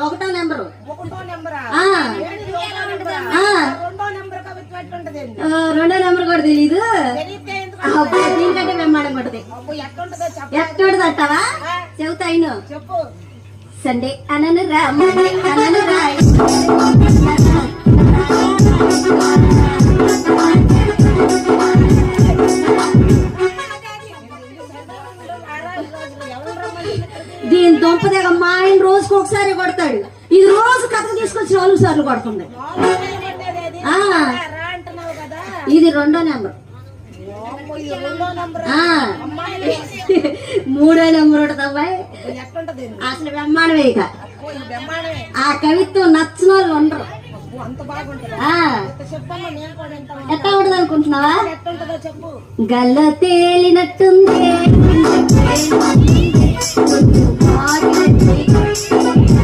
ఒకటో నెంబరు రెండో నెంబర్ కూడా తెలీదు. దీనికంటే బ్రహ్మాండం కొట్టది. ఎట్టుంటది అంటావా? చెబుతా అయిను. సండే అనను రా మండే అనను రాయ్ దీని దొంపదేగా మా ఆయన రోజుకు ఒకసారి కొడతాడు. ఇది రోజు కథ తీసుకొచ్చి 4 సార్లు కొడుతుంది. ఇది రెండో నెంబర్. మూడో నెంబర్ ఉంటుంది అబ్బాయి. అసలు బ్రహ్మాండమే. ఇక ఆ కవిత్వం నచ్చిన వాళ్ళు ఉండరు. ఎట్లా ఉంటుంది అనుకుంటున్నావా? గల్ల తేలినట్టుంది